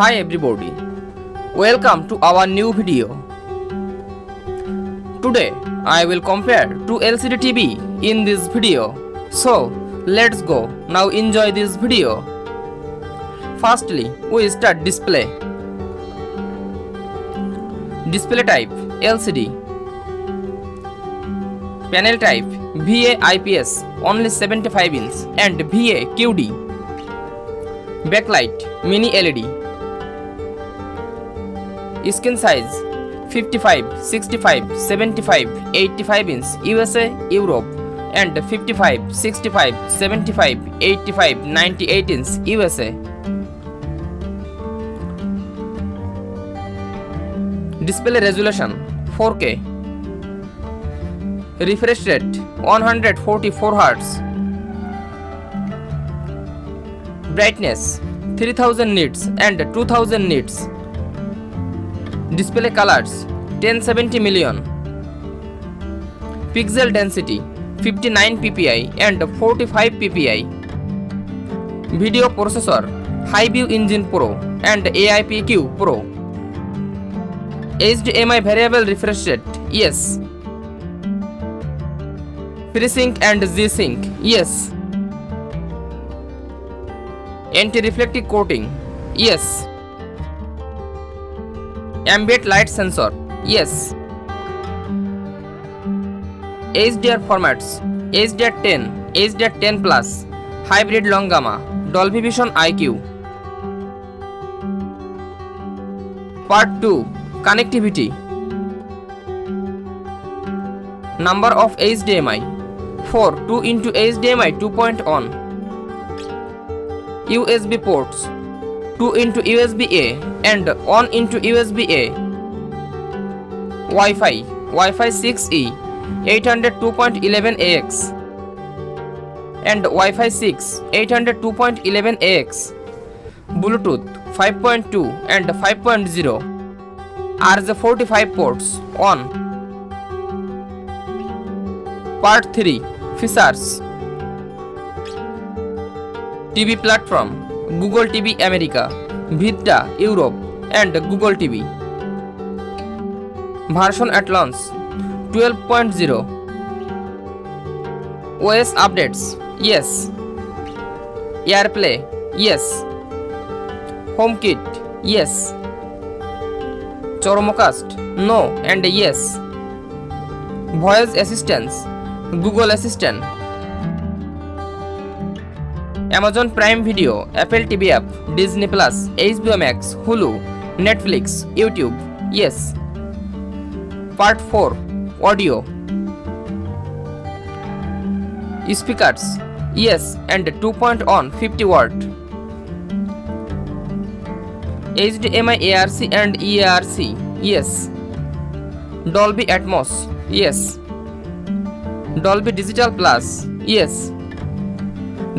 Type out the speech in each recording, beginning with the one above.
Hi everybody, welcome to our new video. Today I will compare two LCD TV in this video. So let's go, now enjoy this video. Firstly we start display. Display type LCD. Panel type VA IPS only 75 inch and VA QD. Backlight Mini LED. Screen size 55, 65, 75, 85 inch USA, Europe and 55, 65, 75, 85, 98 inch USA. Display resolution 4K. Refresh rate 144 Hz. Brightness 3000 nits and 2000 nits. Display colors 1070 million. Pixel density 59 ppi and 45 ppi. Video processor Hisense Engine Pro and AIPQ Pro. HDMI variable refresh rate yes. FreeSync and G-Sync yes. Anti-reflective coating yes. Ambient light sensor yes. HDR formats HDR10, HDR10 Plus, Hybrid Long Gamma, Dolby Vision IQ. Part 2 Connectivity. Number of HDMI 4 2 into HDMI 2.1. USB ports 2 into USB-A and 1 into USB-A. Wi-Fi 6E 802.11ax and Wi-Fi 6 802.11ax. Bluetooth 5.2 and 5.0. RJ45 ports on. Part 3 Features. TV platform Google TV America, Vita Europe and Google TV. Version at launch 12.0. OS updates yes. AirPlay yes. HomeKit yes. Chromecast no and yes. Voice assistance Google Assistant. Amazon Prime Video, Apple TV app, Disney Plus, HBO Max, Hulu, Netflix, YouTube yes. Part 4 Audio. Speakers yes and 2.1 50 watt. HDMI ARC and EARC yes. Dolby Atmos yes. Dolby Digital Plus yes.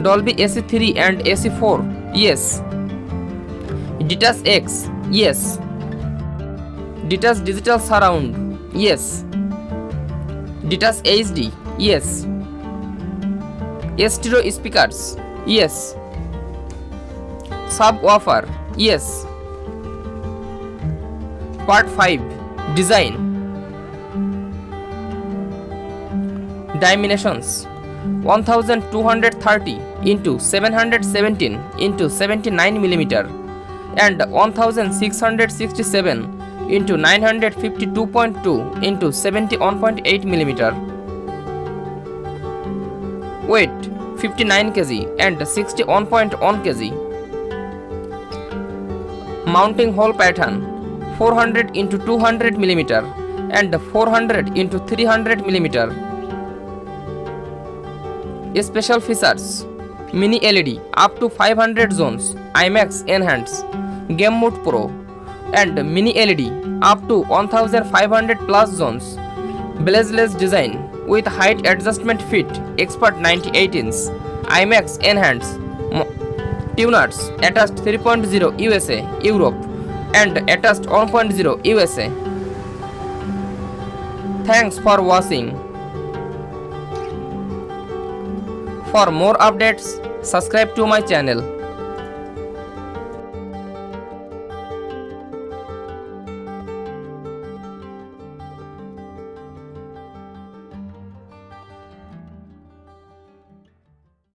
Dolby AC3 and AC4 yes. Detach X yes. Detach Digital Surround yes. Detach HD yes. Stereo speakers yes. Subwoofer yes. Part 5 Design. Dimensions 1230 into 717 into 79 mm and 1667 into 952.2 into 71.8 mm. Weight 59 kg and 61.1 kg. Mounting hole pattern 400 into 200 mm and 400 into 300 mm. Special features Mini LED up to 500 zones, IMAX Enhanced, Game Mode Pro and Mini LED up to 1500 plus zones. Bezel-less design with height adjustment fit, Expert 98 inch, IMAX Enhanced. Tuners attached 3.0 USA, Europe and attached 1.0 USA. Thanks for watching. For more updates, subscribe to my channel.